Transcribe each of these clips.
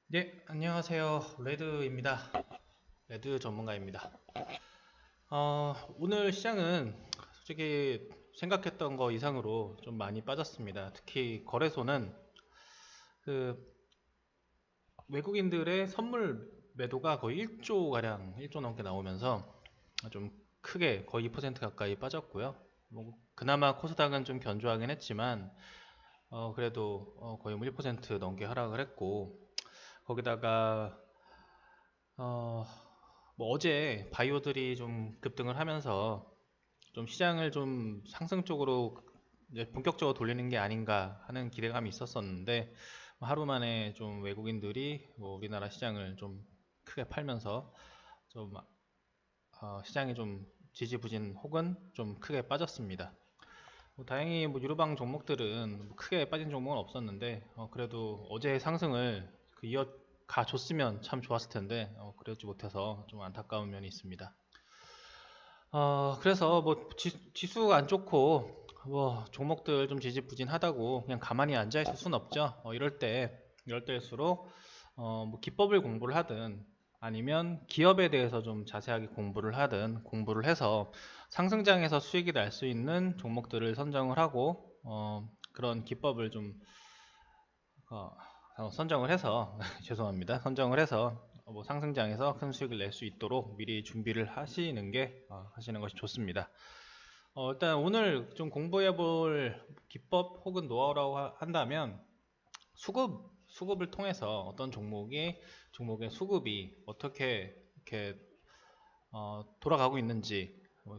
네, 안녕하세요. 레드입니다. 레드 전문가입니다. 오늘 시장은 솔직히 생각했던 거 이상으로 좀 많이 빠졌습니다. 특히 거래소는 그 외국인들의 선물 매도가 거의 1조 가량, 1조 넘게 나오면서 좀 크게 거의 2% 가까이 빠졌고요. 뭐 그나마 코스닥은 좀 견조하긴 했지만 그래도 거의 1% 넘게 하락을 했고, 거기다가 어, 뭐 어제 바이오들이 좀 급등을 하면서 좀 시장을 좀 상승 쪽으로 이제 본격적으로 돌리는 게 아닌가 하는 기대감이 있었었는데, 하루 만에 좀 외국인들이 뭐 우리나라 시장을 좀 크게 팔면서 좀 시장이 좀 지지부진 혹은 좀 크게 빠졌습니다. 뭐 다행히 뭐 유로방 종목들은 뭐 크게 빠진 종목은 없었는데, 그래도 어제의 상승을 이어가 줬으면 참 좋았을 텐데 그러지 못해서 좀 안타까운 면이 있습니다. 그래서 뭐 지수가 안 좋고 뭐 종목들 좀 지지부진하다고 그냥 가만히 앉아 있을 순 없죠. 이럴 때일수록 뭐 기법을 공부를 하든 아니면 기업에 대해서 좀 자세하게 공부를 하든 공부를 해서 상승장에서 수익이 날 수 있는 종목들을 선정을 하고 그런 기법을 좀 선정을 해서 죄송합니다. 선정을 해서 뭐 상승장에서 큰 수익을 낼 수 있도록 미리 준비를 하시는 것이 좋습니다. 일단 오늘 좀 공부해 볼 기법 혹은 노하우라고 한다면 수급을 통해서 어떤 종목의 수급이 어떻게 이렇게 돌아가고 있는지,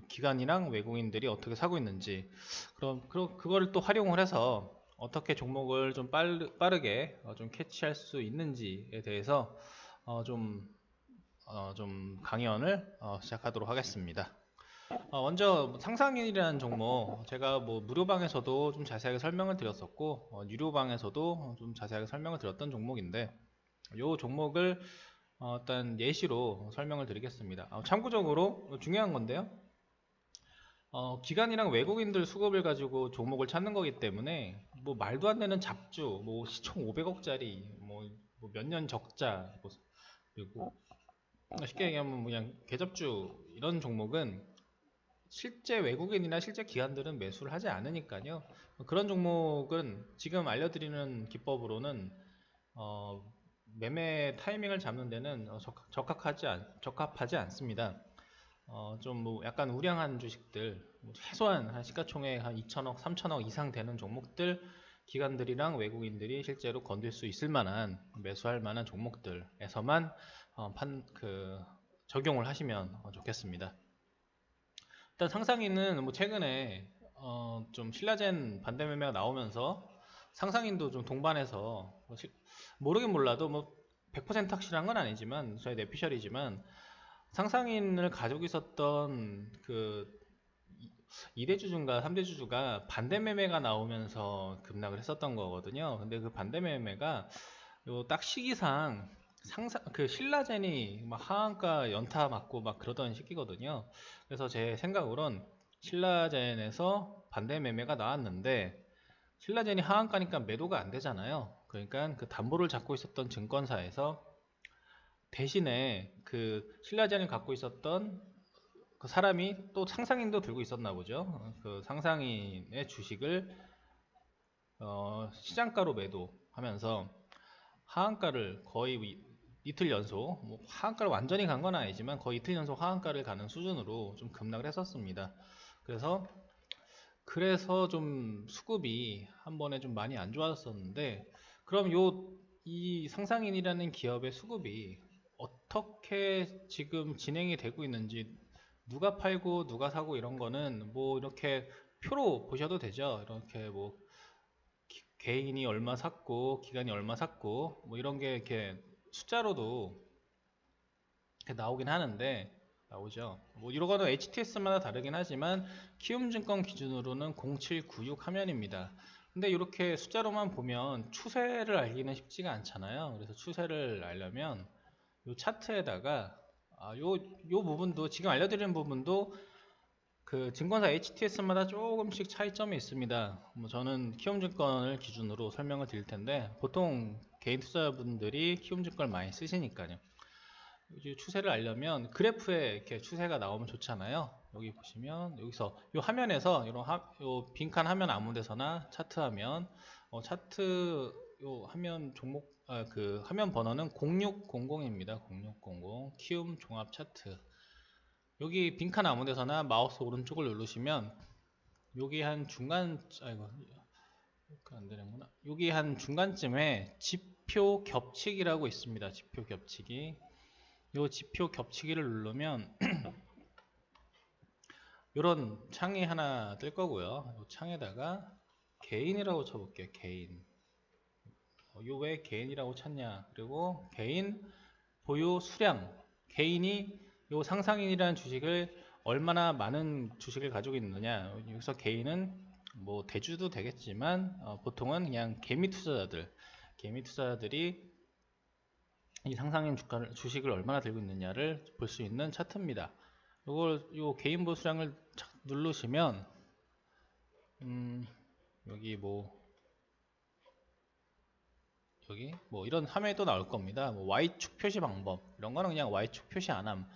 기관이랑 외국인들이 어떻게 사고 있는지, 그거를 또 활용을 해서 어떻게 종목을 좀 빠르게 좀 캐치할 수 있는지에 대해서 좀 강연을 시작하도록 하겠습니다. 먼저 상상인이라는 종목, 제가 뭐 무료방에서도 좀 자세하게 설명을 드렸었고 유료방에서도 좀 자세하게 설명을 드렸던 종목인데, 이 종목을 일단 예시로 설명을 드리겠습니다. 참고적으로 중요한 건데요, 기관이랑 외국인들 수급을 가지고 종목을 찾는 거기 때문에 뭐 말도 안 되는 잡주, 뭐 시총 500억짜리, 뭐 몇 년 적자, 그리고 쉽게 얘기하면 그냥 개잡주 이런 종목은 실제 외국인이나 실제 기관들은 매수를 하지 않으니까요. 그런 종목은 지금 알려드리는 기법으로는 어, 매매 타이밍을 잡는 데는 적합하지 않습니다. 좀 뭐 약간 우량한 주식들, 뭐 최소한 한 시가총액 한 2천억, 3천억 이상 되는 종목들, 기관들이랑 외국인들이 실제로 건들 수 있을 만한, 매수할 만한 종목들에서만 적용을 하시면 좋겠습니다. 일단 상상인은 뭐 최근에 좀 신라젠 반대 매매가 나오면서 상상인도 좀 동반해서 모르긴 몰라도 뭐 100% 확실한 건 아니지만 저희 내피셜이지만 상상인을 가지고 있었던 그 2대주주인가 3대주주가 반대 매매가 나오면서 급락을 했었던 거거든요. 근데 그 반대 매매가 요 딱 시기상 그 신라젠이 막 하한가 연타 맞고 막 그러던 시기거든요. 그래서 제 생각으론 신라젠에서 반대 매매가 나왔는데, 신라젠이 하한가니까 매도가 안 되잖아요. 그러니까 그 담보를 잡고 있었던 증권사에서 대신에 그 신라젠을 갖고 있었던 그 사람이 또 상상인도 들고 있었나 보죠. 그 상상인의 주식을 시장가로 매도하면서 하한가를 거의 이틀 연속, 뭐 하한가를 완전히 간 건 아니지만 거의 이틀 연속 하한가를 가는 수준으로 좀 급락을 했었습니다. 그래서 좀 수급이 한 번에 좀 많이 안 좋았었는데, 그럼 이 상상인이라는 기업의 수급이 어떻게 지금 진행이 되고 있는지, 누가 팔고 누가 사고 이런 거는 뭐 이렇게 표로 보셔도 되죠. 이렇게 뭐 개인이 얼마 샀고 기관이 얼마 샀고 뭐 이런 게 이렇게 숫자로도 이렇게 나오긴 하는데, 나오죠. 뭐 이런 거는 HTS마다 다르긴 하지만 키움증권 기준으로는 0796 화면입니다. 근데 이렇게 숫자로만 보면 추세를 알기는 쉽지가 않잖아요. 그래서 추세를 알려면 이 차트에다가 요 부분도, 지금 알려드리는 부분도 그 증권사 HTS마다 조금씩 차이점이 있습니다. 뭐 저는 키움증권을 기준으로 설명을 드릴 텐데, 보통 개인 투자자분들이 키움증권을 많이 쓰시니까요. 이제 추세를 알려면 그래프에 이렇게 추세가 나오면 좋잖아요. 여기 보시면 여기서 이 화면에서 이런 요 빈칸 화면 아무 데서나 차트 화면, 차트 요 화면 종목 그 화면 번호는 0600입니다. 0600 키움 종합 차트. 여기 빈칸 아무 데서나 마우스 오른쪽을 누르시면 여기 한 중간 아이고 안 되는구나. 여기 한 중간쯤에 지표 겹치기라고 있습니다. 지표 겹치기. 요 지표 겹치기를 누르면 이런 창이 하나 뜰 거고요. 이 창에다가 개인이라고 쳐볼게요. 개인. 요 왜 개인이라고 찾냐? 그리고 개인 보유 수량. 개인이 요 상상인이라는 주식을 얼마나 많은 주식을 가지고 있느냐. 여기서 개인은 뭐 대주도 되겠지만 보통은 그냥 개미 투자자들이 이 상상인 주식을 얼마나 들고 있느냐를 볼 수 있는 차트입니다. 요 개인 보유 수량을 누르시면 여기 이런 화면이 또 나올 겁니다. Y축 표시 방법 이런 거는 그냥 Y축 표시 안함,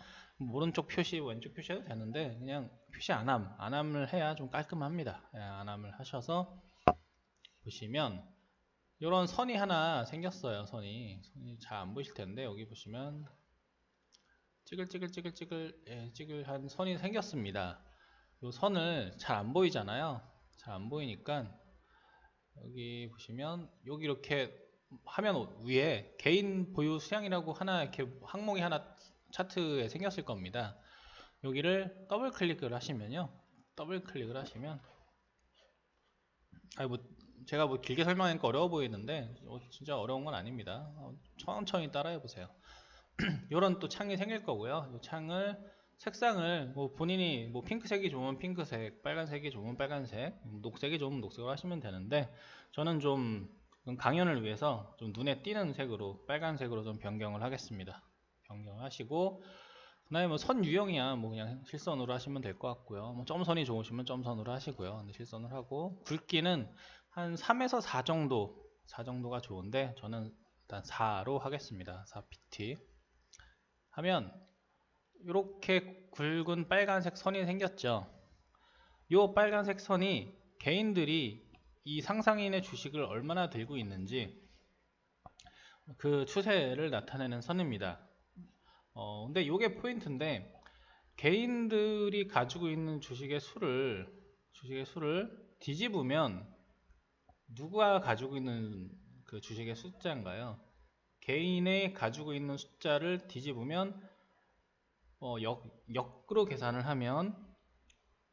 오른쪽 표시 왼쪽 표시해도 되는데 그냥 표시 안함을 해야 좀 깔끔합니다. 안함을 하셔서 보시면 이런 선이 하나 생겼어요. 선이 잘 안 보이실 텐데 여기 보시면 찌글한 선이 생겼습니다. 이 선을 잘 안 보이잖아요. 잘 안 보이니까 여기 보시면 여기 이렇게 화면 위에 개인 보유 수량이라고 하나 이렇게 항목이 하나 차트에 생겼을 겁니다. 여기를 더블 클릭을 하시면요. 제가 길게 설명하니까 어려워 보이는데 진짜 어려운 건 아닙니다. 천천히 따라해 보세요. 이런 또 창이 생길 거고요. 이 창을 색상을 본인이 핑크색이 좋으면 핑크색, 빨간색이 좋으면 빨간색, 녹색이 좋으면 녹색으로 하시면 되는데 저는 좀 강연을 위해서 좀 눈에 띄는 색으로 빨간색으로 좀 변경을 하겠습니다. 변경을 하시고 그다음에 선 유형이야 그냥 실선으로 하시면 될 것 같고요. 점선이 좋으시면 점선으로 하시고요. 근데 실선을 하고 굵기는 한 3에서 4 정도가 좋은데 저는 일단 4로 하겠습니다. 4pt 하면 이렇게 굵은 빨간색 선이 생겼죠. 이 빨간색 선이 개인들이 이 상상인의 주식을 얼마나 들고 있는지 그 추세를 나타내는 선입니다. 근데 이게 포인트인데 개인들이 가지고 있는 주식의 수를 뒤집으면 누가 가지고 있는 그 주식의 숫자인가요? 개인의 가지고 있는 숫자를 뒤집으면 역으로 계산을 하면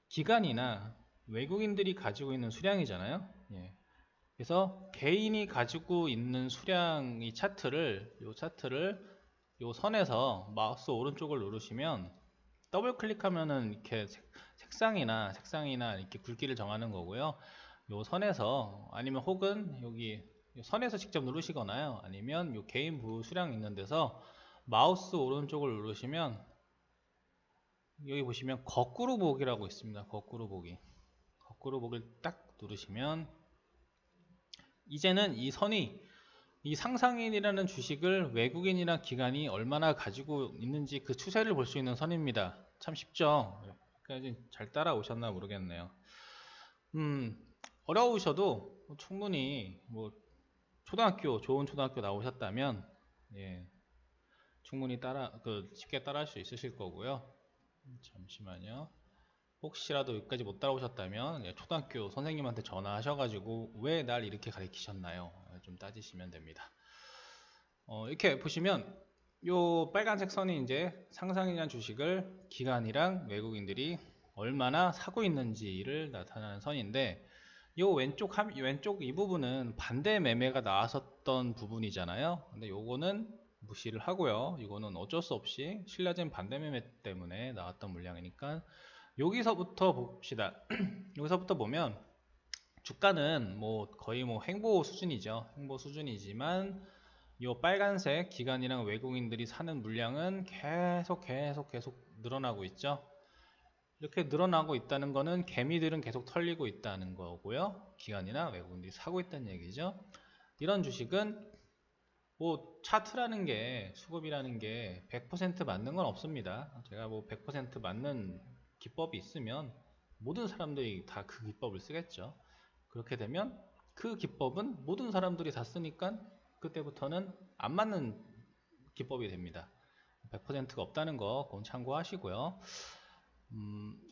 기관이나 외국인들이 가지고 있는 수량이잖아요. 예. 그래서 개인이 가지고 있는 수량 이 차트를 요 선에서 마우스 오른쪽을 누르시면 더블 클릭하면은 이렇게 색상이나 이렇게 굵기를 정하는 거고요. 요 선에서 아니면 혹은 여기 선에서 직접 누르시거나요. 아니면 요 개인 보유 수량 있는 데서 마우스 오른쪽을 누르시면 여기 보시면 거꾸로 보기라고 있습니다. 거꾸로 보기를 딱 누르시면 이제는 이 선이 이 상상인이라는 주식을 외국인이나 기관이 얼마나 가지고 있는지 그 추세를 볼 수 있는 선입니다. 참 쉽죠? 여기까지 잘 따라오셨나 모르겠네요. 어려우셔도 충분히 좋은 초등학교 나오셨다면 충분히 쉽게 따라할 수 있으실 거고요. 잠시만요. 혹시라도 여기까지 못 따라오셨다면 초등학교 선생님한테 전화하셔가지고 왜 날 이렇게 가르치셨나요? 좀 따지시면 됩니다. 이렇게 보시면 요 빨간색 선이 이제 상상이라는 주식을 기관이랑 외국인들이 얼마나 사고 있는지를 나타내는 선인데 요 왼쪽 이 부분은 반대 매매가 나왔었던 부분이잖아요. 근데 요거는 무시를 하고요. 이거는 어쩔 수 없이 신라젠 반대 매매 때문에 나왔던 물량이니까 여기서부터 봅시다. 여기서부터 보면 주가는 거의 횡보 수준이죠. 횡보 수준이지만 이 빨간색 기관이랑 외국인들이 사는 물량은 계속 늘어나고 있죠. 이렇게 늘어나고 있다는 거는 개미들은 계속 털리고 있다는 거고요. 기관이나 외국인들이 사고 있다는 얘기죠. 이런 주식은 뭐 차트라는 게, 수급이라는 게 100% 맞는 건 없습니다. 제가 뭐 100% 맞는 기법이 있으면 모든 사람들이 다 그 기법을 쓰겠죠. 그렇게 되면 그 기법은 모든 사람들이 다 쓰니까 그때부터는 안 맞는 기법이 됩니다. 100%가 없다는 거 그건 참고하시고요.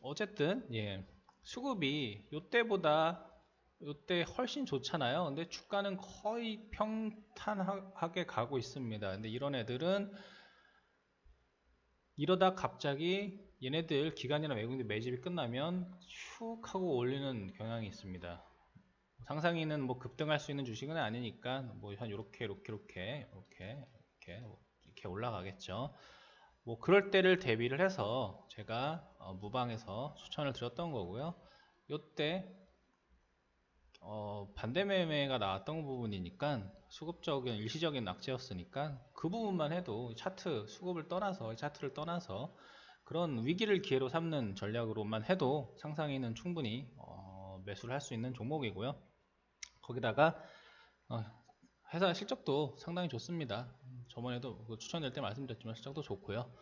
어쨌든 예, 수급이 요때 훨씬 좋잖아요. 근데 주가는 거의 평탄하게 가고 있습니다. 근데 이런 애들은 이러다 갑자기 얘네들 기관이나 외국인들 매집이 끝나면 슉 하고 올리는 경향이 있습니다. 상상이는 뭐 급등할 수 있는 주식은 아니니까 뭐 한 이렇게 올라가겠죠. 뭐 그럴 때를 대비를 해서 제가 무방에서 추천을 드렸던 거고요. 요때 반대 매매가 나왔던 부분이니까 수급적인 일시적인 악재였으니까 그 부분만 해도 수급을 떠나서 차트를 떠나서 그런 위기를 기회로 삼는 전략으로만 해도 상상이는 충분히 매수를 할 수 있는 종목이고요. 거기다가 회사 실적도 상당히 좋습니다. 저번에도 추천될 때 말씀드렸지만 실적도 좋고요.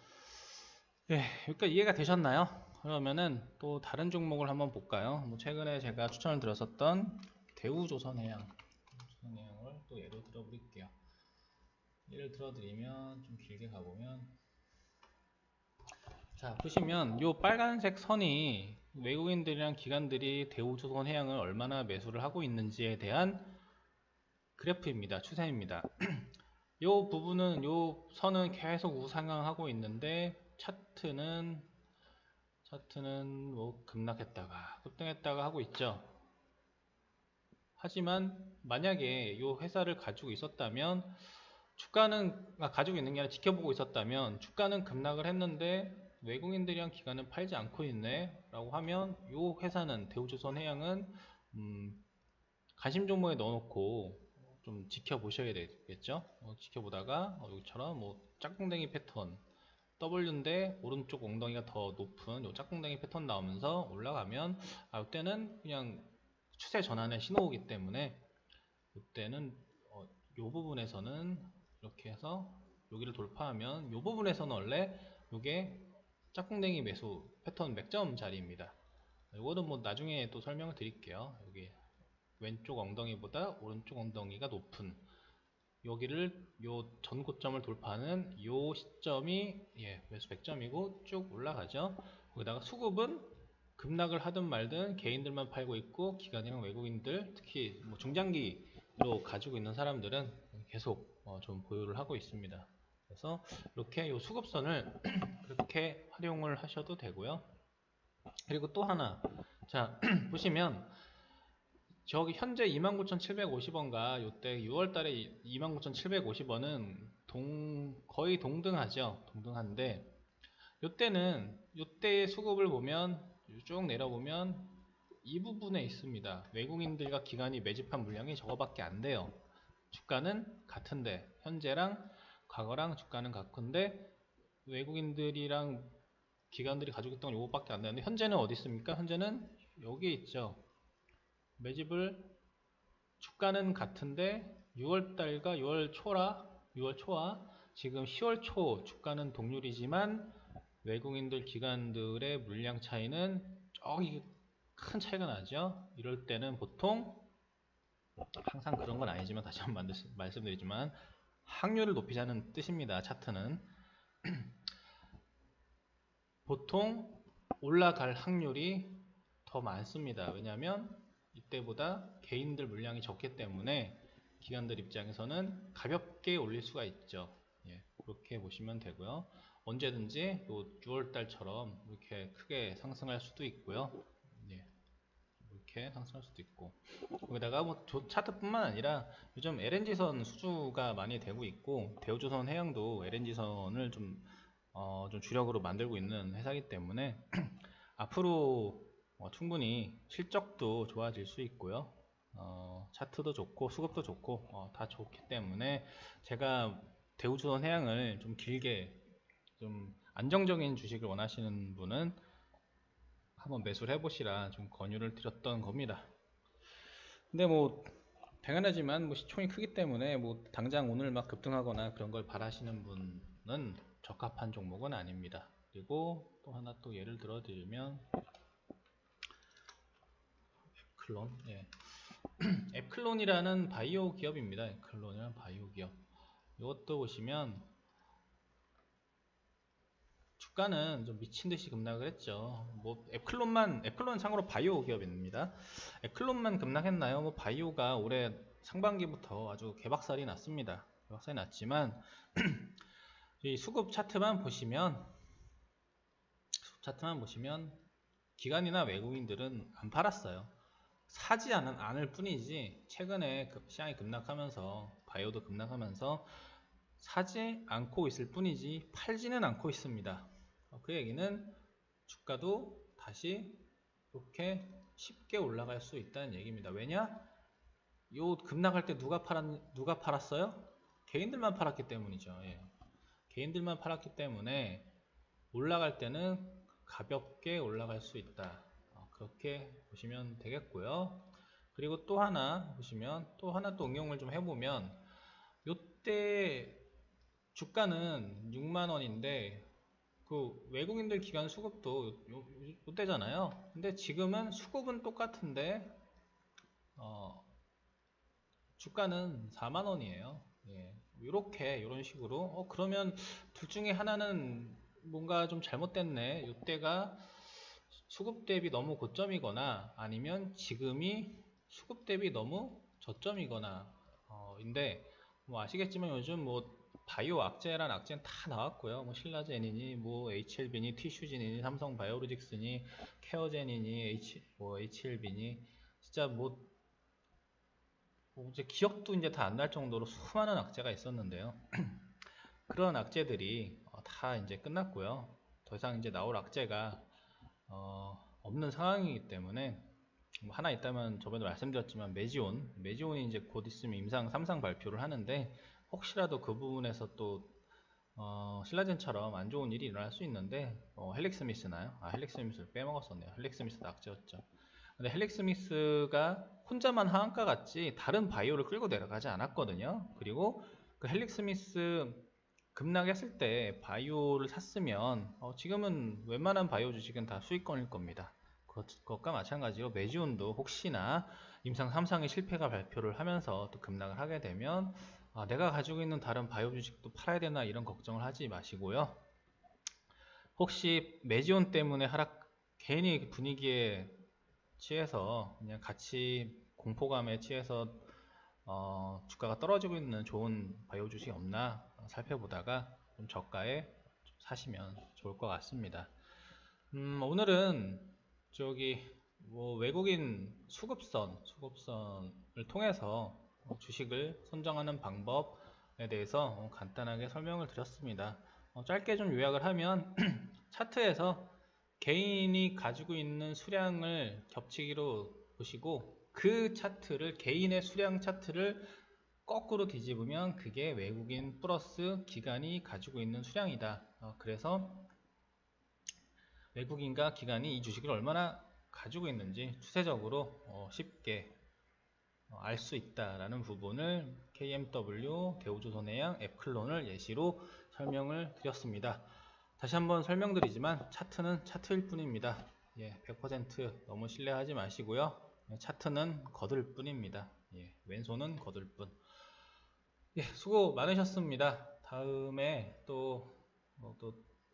예, 여기까지 이해가 되셨나요? 그러면은 또 다른 종목을 한번 볼까요? 뭐 최근에 제가 추천을 드렸었던 대우조선해양을 또 예로 들어드릴게요. 예를 들어드리면 좀 길게 가보면, 자 보시면 요 빨간색 선이 외국인들이랑 기관들이 대우조선해양을 얼마나 매수를 하고 있는지에 대한 그래프입니다. 추세입니다. 요 부분은, 요 선은 계속 우상향하고 있는데 차트는 뭐 급락했다가 급등했다가 하고 있죠. 하지만 만약에 이 회사를 가지고 있었다면 가지고 있는 게 아니라 지켜보고 있었다면 주가는 급락을 했는데 외국인들이랑 기관은 팔지 않고 있네 라고 하면 이 회사는, 대우조선해양은 관심 종목에 넣어놓고 좀 지켜보셔야 되겠죠. 지켜보다가 여기처럼 뭐 짝꿍댕이 패턴 W인데 오른쪽 엉덩이가 더 높은 요 짝꿍댕이 패턴 나오면서 올라가면 이때는 그냥 추세 전환의 신호이기 때문에 이때는 요 부분에서는 이렇게 해서 여기를 돌파하면 요 부분에서는 원래 요게 짝꿍댕이 매수 패턴 맥점 자리입니다. 이거는 뭐 나중에 또 설명을 드릴게요. 여기 왼쪽 엉덩이보다 오른쪽 엉덩이가 높은 여기를, 요 전고점을 돌파하는 요 시점이 매수 100점이고 쭉 올라가죠. 거기다가 수급은 급락을 하든 말든 개인들만 팔고 있고 기관이랑 외국인들, 특히 뭐 중장기로 가지고 있는 사람들은 계속 좀 보유를 하고 있습니다. 그래서 이렇게 요 수급선을 그렇게 활용을 하셔도 되고요. 그리고 또 하나, 자 보시면 저기 현재 29,750원과 요때 6월달에 29,750원은 거의 동등하죠. 동등한데 요때의 수급을 보면 쭉 내려보면 이 부분에 있습니다. 외국인들과 기관이 매집한 물량이 저거밖에 안 돼요. 주가는 같은데, 현재랑 과거랑 주가는 같은데 외국인들이랑 기관들이 가지고 있던 건 요거밖에 안 되는데, 현재는 어디 있습니까? 현재는 여기 있죠. 매집을, 주가는 같은데 6월달과 6월 초와 지금 10월 초 주가는 동률이지만 외국인들 기관들의 물량 차이는 저기 큰 차이가 나죠. 이럴 때는 보통, 항상 그런 건 아니지만 다시 한번 말씀드리지만 확률을 높이자는 뜻입니다. 차트는 보통 올라갈 확률이 더 많습니다. 왜냐하면 이때보다 개인들 물량이 적기 때문에 기관들 입장에서는 가볍게 올릴 수가 있죠. 그렇게 보시면 되고요. 언제든지 또 6월달처럼 이렇게 크게 상승할 수도 있고요. 이렇게 상승할 수도 있고, 거기다가 뭐 차트뿐만 아니라 요즘 LNG선 수주가 많이 되고 있고, 대우조선 해양도 LNG선을 좀 주력으로 만들고 있는 회사이기 때문에 앞으로 충분히 실적도 좋아질 수 있고요. 차트도 좋고 수급도 좋고 다 좋기 때문에 제가 대우조선 해양을 좀 길게, 좀 안정적인 주식을 원하시는 분은 한번 매수를 해보시라 좀 권유를 드렸던 겁니다. 근데 뭐 당연하지만 뭐 시총이 크기 때문에 뭐 당장 오늘 막 급등하거나 그런 걸 바라시는 분은 적합한 종목은 아닙니다. 그리고 또 하나 또 예를 들어 드리면 앱클론, 예. 앱클론이라는 바이오 기업입니다. 앱클론이라는 바이오 기업. 이것도 보시면 주가는 좀 미친듯이 급락을 했죠. 뭐 앱클론은 참고로 바이오 기업입니다. 앱클론만 급락했나요? 뭐 바이오가 올해 상반기부터 아주 개박살이 났습니다. 개박살이 났지만 이 수급 차트만 보시면 기관이나 외국인들은 안 팔았어요. 사지 않을 뿐이지 최근에 시장이 급락하면서 바이오도 급락하면서 사지 않고 있을 뿐이지 팔지는 않고 있습니다. 그 얘기는 주가도 다시 이렇게 쉽게 올라갈 수 있다는 얘기입니다. 왜냐? 요 급락할 때 누가 팔았어요? 개인들만 팔았기 때문이죠. 예. 개인들만 팔았기 때문에 올라갈 때는 가볍게 올라갈 수 있다. 그렇게 보시면 되겠고요. 그리고 또 하나 보시면 또 응용을 좀 해보면 요때 주가는 6만원인데 그 외국인들 기관 수급도 요때잖아요. 근데 지금은 수급은 똑같은데 주가는 4만원이에요. 예. 이런 식으로 그러면 둘 중에 하나는 뭔가 좀 잘못됐네. 요때가 수급 대비 너무 고점이거나 아니면 지금이 수급 대비 너무 저점이거나 인데 뭐 아시겠지만 요즘 뭐 바이오 악재란 악재는 다 나왔고요. 뭐 신라젠이니 뭐 HLB니 티슈진이니 삼성바이오로직스니 케어젠이니 HLB니 진짜 뭐 이제 기억도 이제 다 안 날 정도로 수많은 악재가 있었는데요. 그런 악재들이 다 이제 끝났고요. 더 이상 이제 나올 악재가 없는 상황이기 때문에 뭐 하나 있다면 저번에 말씀드렸지만 매지온이 이제 곧 있으면 임상 3상 발표를 하는데 혹시라도 그 부분에서 또 신라젠처럼 안 좋은 일이 일어날 수 있는데 헬릭스미스나요? 헬릭스미스를 빼먹었었네요. 헬릭스미스도 악재였죠. 근데 헬릭스미스가 혼자만 하한가 같지 다른 바이오를 끌고 내려가지 않았거든요. 그리고 그 헬릭스미스 급락했을 때 바이오를 샀으면 지금은 웬만한 바이오 주식은 다 수익권일 겁니다. 그것과 마찬가지로 매지온도 혹시나 임상 3상의 실패가 발표를 하면서 또 급락을 하게 되면 내가 가지고 있는 다른 바이오 주식도 팔아야 되나 이런 걱정을 하지 마시고요. 혹시 매지온 때문에 괜히 분위기에 취해서 그냥 같이 공포감에 취해서 주가가 떨어지고 있는 좋은 바이오 주식이 없나 살펴보다가 좀 저가에 좀 사시면 좋을 것 같습니다. 오늘은 뭐 외국인 수급선을 통해서 주식을 선정하는 방법에 대해서 간단하게 설명을 드렸습니다. 짧게 좀 요약을 하면 차트에서 개인이 가지고 있는 수량을 겹치기로 보시고 그 차트를 개인의 수량 차트를 거꾸로 뒤집으면 그게 외국인 플러스 기관이 가지고 있는 수량이다. 그래서 외국인과 기관이 이 주식을 얼마나 가지고 있는지 추세적으로 쉽게 알 수 있다라는 부분을 KMW, 대우조선해양, 앱클론을 예시로 설명을 드렸습니다. 다시 한번 설명드리지만 차트는 차트일 뿐입니다. 100% 너무 신뢰하지 마시고요. 차트는 거들 뿐입니다. 왼손은 거들 뿐. 수고 많으셨습니다. 다음에 또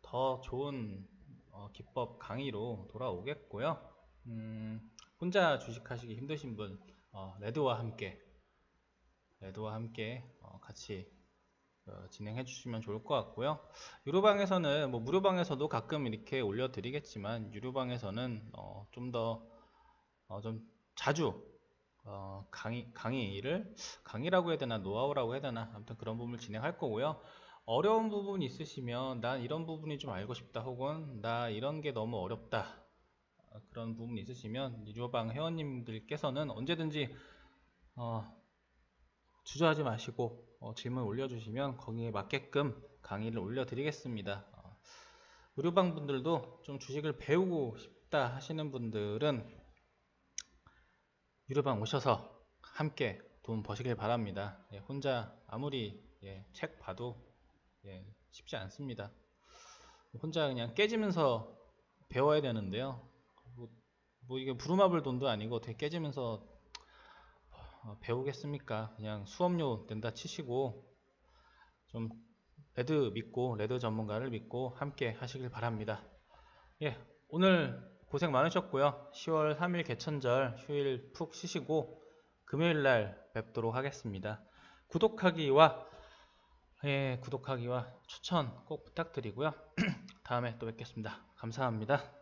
더 좋은 기법 강의로 돌아오겠고요. 혼자 주식하시기 힘드신 분 레드와 함께 같이 진행해 주시면 좋을 것 같고요. 유료방에서는 뭐 무료방에서도 가끔 이렇게 올려드리겠지만 유료방에서는 좀 더 좀 자주 강의라고 해야 되나 노하우라고 해야 되나 아무튼 그런 부분을 진행할 거고요. 어려운 부분이 있으시면 난 이런 부분이 좀 알고 싶다 혹은 나 이런 게 너무 어렵다 그런 부분이 있으시면 유료방 회원님들께서는 언제든지 주저하지 마시고 질문 올려주시면 거기에 맞게끔 강의를 올려드리겠습니다. 무료방 분들도 좀 주식을 배우고 싶다 하시는 분들은 유료방 오셔서 함께 돈 버시길 바랍니다. 예, 혼자 아무리 책 봐도 쉽지 않습니다. 혼자 그냥 깨지면서 배워야 되는데요. 뭐 이게 부루마블 돈도 아니고 어떻게 깨지면서 배우겠습니까? 그냥 수업료 낸다 치시고 좀 레드 전문가를 믿고 함께 하시길 바랍니다. 예, 오늘 고생 많으셨고요. 10월 3일 개천절 휴일 푹 쉬시고 금요일날 뵙도록 하겠습니다. 구독하기와 추천 꼭 부탁드리고요. 다음에 또 뵙겠습니다. 감사합니다.